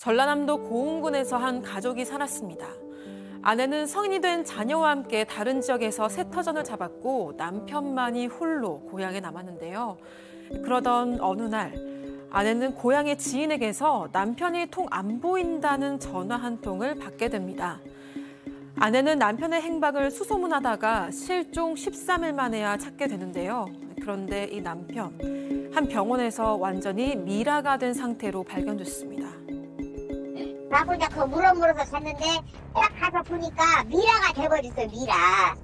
전라남도 고흥군에서 한 가족이 살았습니다. 아내는 성인이 된 자녀와 함께 다른 지역에서 새터전을 잡았고 남편만이 홀로 고향에 남았는데요. 그러던 어느 날 아내는 고향의 지인에게서 남편이 통 안 보인다는 전화 한 통을 받게 됩니다. 아내는 남편의 행방을 수소문하다가 실종 13일 만에야 찾게 되는데요. 그런데 이 남편, 한 병원에서 완전히 미라가 된 상태로 발견됐습니다. 나 혼자 그 물어서 잤는데 딱 가서 보니까 미라가 돼버렸어요. 미라. 다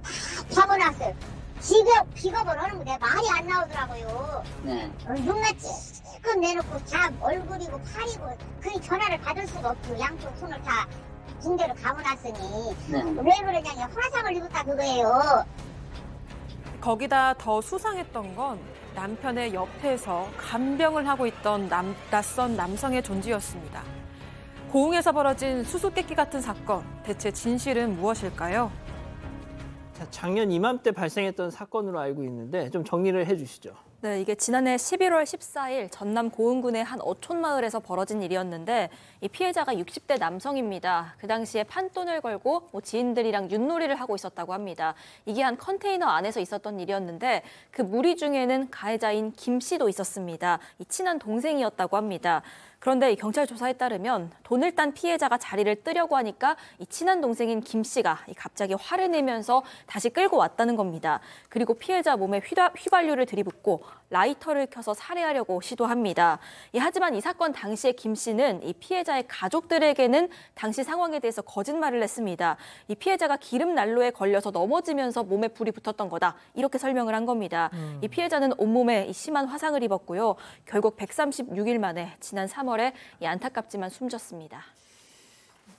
잡아놨어요. 직업을 하는 거 내가 말이 안 나오더라고요. 네. 눈만 찔끔 내놓고 얼굴이고 팔이고 그 전화를 받을 수가 없고 양쪽 손을 다 붕대로 감아놨으니 네. 왜 그러냐면 화상을 입었다 그거예요. 거기다 더 수상했던 건 남편의 옆에서 간병을 하고 있던 낯선 남성의 존재였습니다. 고흥에서 벌어진 수수께끼 같은 사건, 대체 진실은 무엇일까요? 자, 작년 이맘때 발생했던 사건으로 알고 있는데 좀 정리를 해주시죠. 네, 이게 지난해 11월 14일 전남 고흥군의 한 어촌 마을에서 벌어진 일이었는데 이 피해자가 60대 남성입니다. 그 당시에 판돈을 걸고 지인들이랑 윷놀이를 하고 있었다고 합니다. 이게 한 컨테이너 안에서 있었던 일이었는데 그 무리 중에는 가해자인 김 씨도 있었습니다. 이 친한 동생이었다고 합니다. 그런데 이 경찰 조사에 따르면 돈을 딴 피해자가 자리를 뜨려고 하니까 이 친한 동생인 김 씨가 갑자기 화를 내면서 다시 끌고 왔다는 겁니다. 그리고 피해자 몸에 휘발유를 들이붓고 라이터를 켜서 살해하려고 시도합니다. 하지만 이 사건 당시에 김 씨는 이 피해자의 가족들에게는 당시 상황에 대해서 거짓말을 했습니다. 이 피해자가 기름 난로에 걸려서 넘어지면서 몸에 불이 붙었던 거다. 이렇게 설명을 한 겁니다. 이 피해자는 온몸에 심한 화상을 입었고요. 결국 136일 만에 지난 3월에 안타깝지만 숨졌습니다.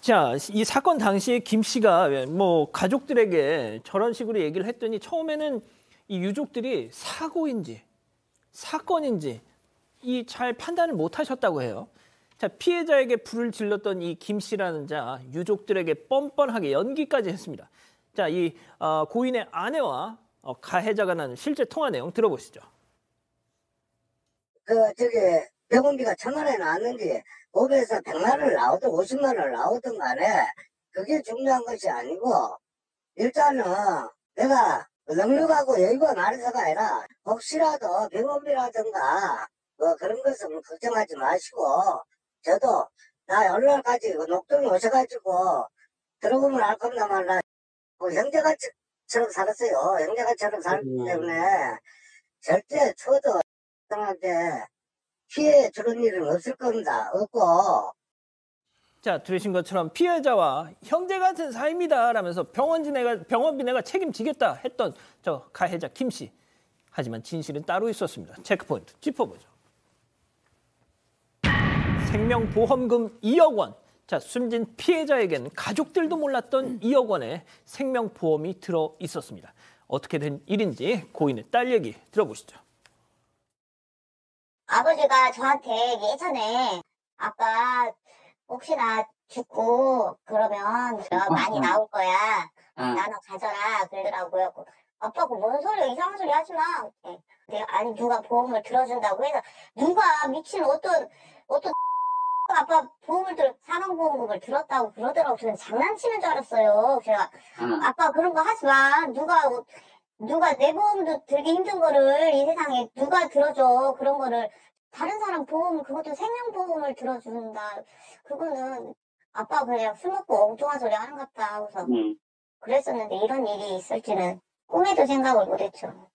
자, 이 사건 당시에 김 씨가 가족들에게 저런 식으로 얘기를 했더니 처음에는 이 유족들이 사고인지 사건인지 잘 판단을 못 하셨다고 해요. 자, 피해자에게 불을 질렀던 이 김 씨라는 자, 유족들에게 뻔뻔하게 연기까지 했습니다. 자, 이 고인의 아내와 가해자가 나눈 실제 통화 내용 들어보시죠. 병원비가 1,000만 원이 나왔는지 500에서 100만 원을 나오든 50만 원을 나오든 간에 그게 중요한 것이 아니고 일단은 내가 넉넉하고 여유가 많아서가 아니라 혹시라도 병원비라든가 그런 것은 걱정하지 마시고 저도 나 오늘까지 녹동에 오셔가지고 들어보면 알 겁니다만 나 형제가처럼 살았어요. 형제가처럼 살기 때문에 절대 저도 상한테 피해 주는 일은 없을 겁니다. 없고. 자, 들으신 것처럼 피해자와 형제 같은 사이입니다 라면서 병원비 내가 책임지겠다 했던 저 가해자 김 씨. 하지만 진실은 따로 있었습니다. 체크포인트 짚어보죠. 생명보험금 2억 원. 자, 숨진 피해자에겐 가족들도 몰랐던 2억 원의 생명보험이 들어 있었습니다. 어떻게 된 일인지 고인의 딸 얘기 들어보시죠. 아버지가 저한테 예전에 아빠 혹시나 죽고 그러면 많이 나올 거야. 나눠 가져라 그러더라고요. 아빠 뭔 소리야, 이상한 소리 하지 마. 아니 누가 보험을 들어준다고 해서 누가 미친 어떤 아빠 사망보험금을 들었다고 그러더라고. 저는 장난치는 줄 알았어요. 제가 아빠 그런 거 하지 마. 누가 내 보험도 들기 힘든 거를 이 세상에 누가 들어줘. 그런 거를 다른 사람 보험 그것도 생명보험을 들어준다. 그거는 아빠 그냥 술 먹고 엉뚱한 소리 하는 것 같다 하고서 그랬었는데 이런 일이 있을지는 꿈에도 생각을 못했죠.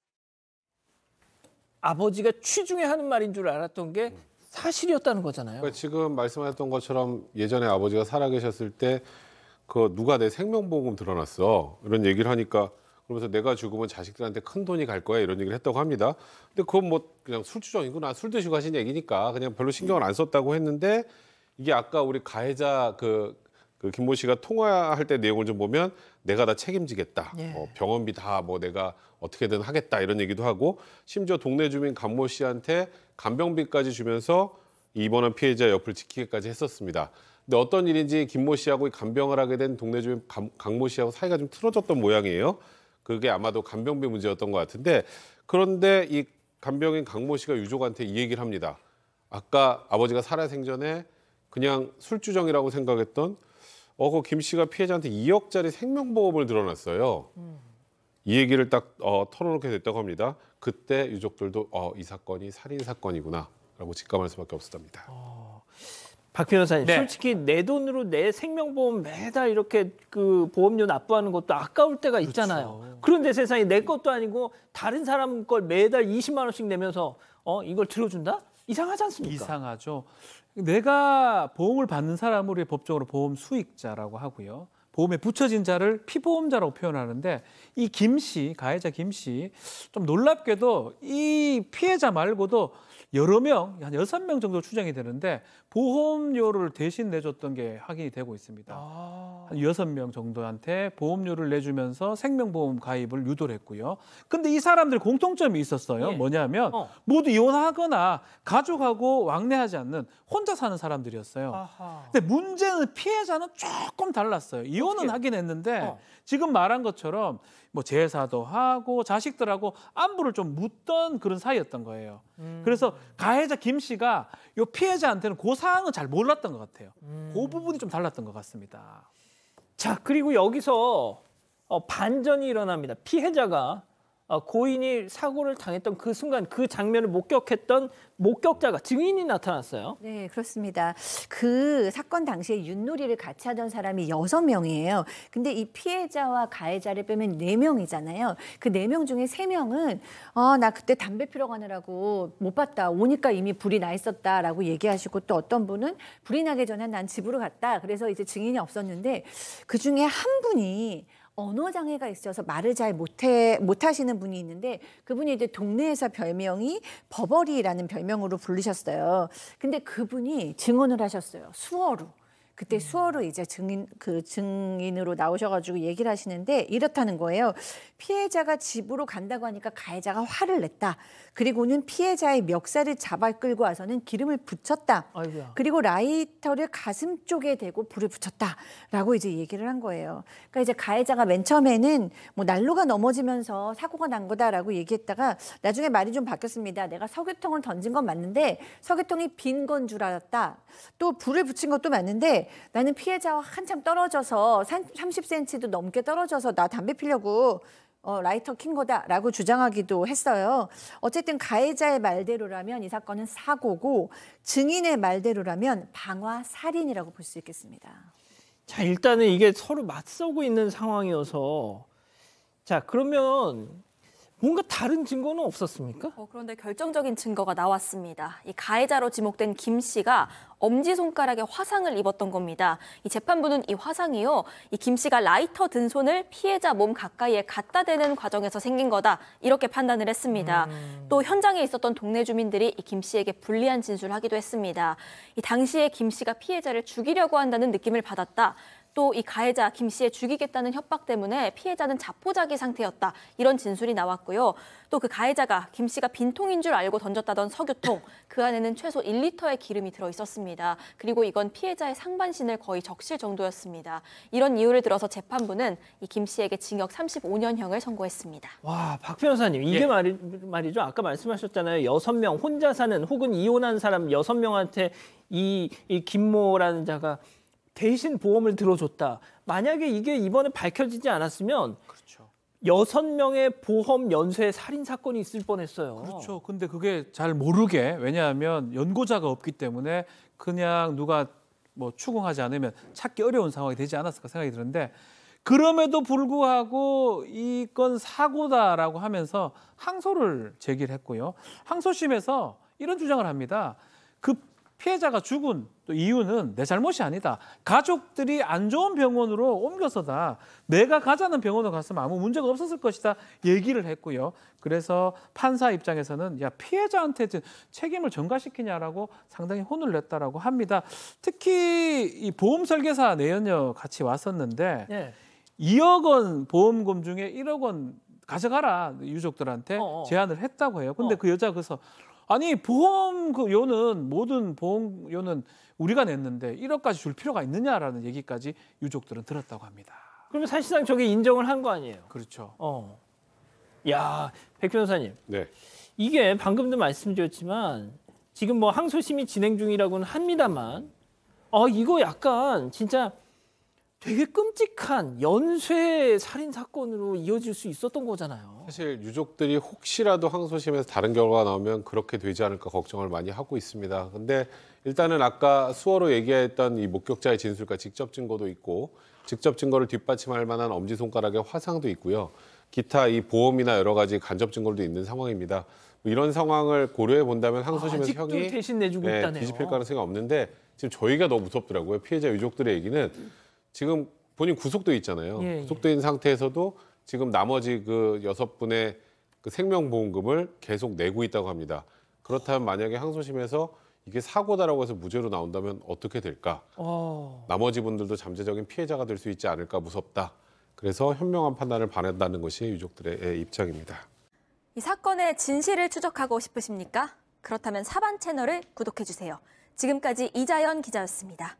아버지가 취중에 하는 말인 줄 알았던 게 사실이었다는 거잖아요. 그러니까 지금 말씀하셨던 것처럼 예전에 아버지가 살아계셨을 때 누가 내 생명보험 들어놨어 이런 얘기를 하니까 그러면서 내가 죽으면 자식들한테 큰 돈이 갈 거야 이런 얘기를 했다고 합니다. 근데 그건 그냥 술주정이구나 술 드시고 하신 얘기니까 그냥 별로 신경을 안 썼다고 했는데 이게 아까 우리 가해자 김모 씨가 통화할 때 내용을 좀 보면 내가 다 책임지겠다. 예. 병원비 다 내가 어떻게든 하겠다 이런 얘기도 하고 심지어 동네 주민 강모 씨한테 간병비까지 주면서 입원한 피해자 옆을 지키기까지 했었습니다. 근데 어떤 일인지 김모 씨하고 간병을 하게 된 동네 주민 강모 씨하고 사이가 좀 틀어졌던 모양이에요. 그게 아마도 간병비 문제였던 것 같은데 그런데 이 간병인 강모 씨가 유족한테 이 얘기를 합니다. 아까 아버지가 살아생전에 그냥 술주정이라고 생각했던 그 김 씨가 피해자한테 2억짜리 생명보험을 들어놨어요. 이 얘기를 딱 털어놓게 됐다고 합니다. 그때 유족들도 이 사건이 살인 사건이구나라고 직감할 수밖에 없었답니다. 박 변호사님, 네. 솔직히 내 돈으로 내 생명보험 매달 이렇게 그 보험료 납부하는 것도 아까울 때가 있잖아요. 그렇죠. 그런데 세상에 내 것도 아니고 다른 사람 걸 매달 20만 원씩 내면서 이걸 들어준다? 이상하지 않습니까? 이상하죠. 내가 보험을 받는 사람을 법적으로 보험 수익자라고 하고요. 보험에 붙여진 자를 피보험자라고 표현하는데 이 김 씨, 가해자 김 씨, 좀 놀랍게도 이 피해자 말고도 여러 명, 한 6명 정도 추정이 되는데 보험료를 대신 내줬던 게 확인이 되고 있습니다. 한 6명 정도한테 보험료를 내주면서 생명보험 가입을 유도를 했고요. 근데 이 사람들 공통점이 있었어요. 예. 뭐냐면 모두 이혼하거나 가족하고 왕래하지 않는 혼자 사는 사람들이었어요. 아하. 근데 문제는 피해자는 조금 달랐어요. 이혼은 어떻게? 하긴 했는데 어. 지금 말한 것처럼 뭐 제사도 하고 자식들하고 안부를 좀 묻던 그런 사이였던 거예요. 그래서 가해자 김 씨가 요 피해자한테는 그 사항은 잘 몰랐던 것 같아요. 그 부분이 좀 달랐던 것 같습니다. 자, 그리고 여기서 반전이 일어납니다. 피해자가 고인이 사고를 당했던 그 순간 그 장면을 목격했던 목격자가 증인이 나타났어요. 네, 그렇습니다. 그 사건 당시에 윷놀이를 같이 하던 사람이 6명이에요. 근데 이 피해자와 가해자를 빼면 4명이잖아요. 그 4명 중에 3명은 나 그때 담배 피러 가느라고 못 봤다. 오니까 이미 불이 나 있었다라고 얘기하시고, 또 어떤 분은 불이 나기 전에 난 집으로 갔다. 그래서 이제 증인이 없었는데 그중에 한 분이 언어 장애가 있어서 말을 잘 못하시는 분이 있는데, 그분이 이제 동네에서 별명이 버버리라는 별명으로 부르셨어요. 근데 그분이 증언을 하셨어요. 수어로. 그때 수어로 이제 증인으로 나오셔가지고 얘기를 하시는데 이렇다는 거예요. 피해자가 집으로 간다고 하니까 가해자가 화를 냈다. 그리고는 피해자의 멱살을 잡아 끌고 와서는 기름을 붙였다. 아이고야. 그리고 라이터를 가슴 쪽에 대고 불을 붙였다라고 이제 얘기를 한 거예요. 그러니까 이제 가해자가 맨 처음에는 뭐 난로가 넘어지면서 사고가 난 거다라고 얘기했다가 나중에 말이 좀 바뀌었습니다. 내가 석유통을 던진 건 맞는데 석유통이 빈 건 줄 알았다. 또 불을 붙인 것도 맞는데 나는 피해자와 한참 떨어져서 30cm도 넘게 떨어져서 나 담배 피려고 라이터 킨 거다라고 주장하기도 했어요. 어쨌든 가해자의 말대로라면 이 사건은 사고고, 증인의 말대로라면 방화 살인이라고 볼 수 있겠습니다. 자, 일단은 이게 서로 맞서고 있는 상황이어서, 자, 그러면 뭔가 다른 증거는 없었습니까? 그런데 결정적인 증거가 나왔습니다. 이 가해자로 지목된 김 씨가 엄지손가락에 화상을 입었던 겁니다. 이 재판부는 이 화상이요, 이 김 씨가 라이터 든 손을 피해자 몸 가까이에 갖다 대는 과정에서 생긴 거다, 이렇게 판단을 했습니다. 또 현장에 있었던 동네 주민들이 이 김 씨에게 불리한 진술을 하기도 했습니다. 이 당시에 김 씨가 피해자를 죽이려고 한다는 느낌을 받았다. 또 이 가해자 김 씨의 죽이겠다는 협박 때문에 피해자는 자포자기 상태였다, 이런 진술이 나왔고요. 또 그 가해자가 김 씨가 빈통인 줄 알고 던졌다던 석유통, 그 안에는 최소 1리터의 기름이 들어있었습니다. 그리고 이건 피해자의 상반신을 거의 적실 정도였습니다. 이런 이유를 들어서 재판부는 이 김 씨에게 징역 35년형을 선고했습니다. 와, 박 변호사님, 이게 예. 말이죠. 아까 말씀하셨잖아요. 6명 혼자 사는 혹은 이혼한 사람 6명한테 이 김모라는 자가 대신 보험을 들어줬다. 만약에 이게 이번에 밝혀지지 않았으면 그렇죠. 6명의 보험 연쇄 살인 사건이 있을 뻔했어요. 그렇죠. 근데 그게 잘 모르게, 왜냐하면 연고자가 없기 때문에 그냥 누가 뭐 추궁하지 않으면 찾기 어려운 상황이 되지 않았을까 생각이 드는데, 그럼에도 불구하고 이건 사고다라고 하면서 항소를 제기를 했고요. 항소심에서 이런 주장을 합니다. 그 피해자가 죽은 또 이유는 내 잘못이 아니다. 가족들이 안 좋은 병원으로 옮겨서다. 내가 가자는 병원으로 갔으면 아무 문제가 없었을 것이다, 얘기를 했고요. 그래서 판사 입장에서는 야, 피해자한테 책임을 전가시키냐라고 상당히 혼을 냈다라고 합니다. 특히 이 보험 설계사 내연녀 같이 왔었는데 네. 2억 원 보험금 중에 1억 원 가져가라, 유족들한테 제안을 했다고 해요. 근데 그 여자가 그래서 아니, 보험료는 모든 보험료는 우리가 냈는데 1억까지 줄 필요가 있느냐라는 얘기까지 유족들은 들었다고 합니다. 그러면 사실상 저게 인정을 한 거 아니에요? 그렇죠. 야, 백 변호사님. 네. 이게 방금도 말씀드렸지만 지금 뭐 항소심이 진행 중이라고는 합니다만 이거 약간 진짜 되게 끔찍한 연쇄 살인 사건으로 이어질 수 있었던 거잖아요. 사실 유족들이 혹시라도 항소심에서 다른 결과가 나오면 그렇게 되지 않을까 걱정을 많이 하고 있습니다. 근데 일단은 아까 수어로 얘기했던 이 목격자의 진술과 직접 증거도 있고 직접 증거를 뒷받침할 만한 엄지손가락의 화상도 있고요. 기타 이 보험이나 여러 가지 간접 증거도 있는 상황입니다. 이런 상황을 고려해 본다면 항소심에서 아직도 형이 대신 내주고 있다네요. 뒤집힐 가능성이 없는데 지금 저희가 너무 무섭더라고요. 피해자 유족들의 얘기는 지금 본인 구속돼 있잖아요. 예, 구속돼 있는 상태에서도 지금 나머지 그 6분의 그 생명보험금을 계속 내고 있다고 합니다. 그렇다면 만약에 항소심에서 이게 사고다라고 해서 무죄로 나온다면 어떻게 될까? 나머지 분들도 잠재적인 피해자가 될 수 있지 않을까 무섭다. 그래서 현명한 판단을 바란다는 것이 유족들의 입장입니다. 이 사건의 진실을 추적하고 싶으십니까? 그렇다면 사반 채널을 구독해주세요. 지금까지 이자연 기자였습니다.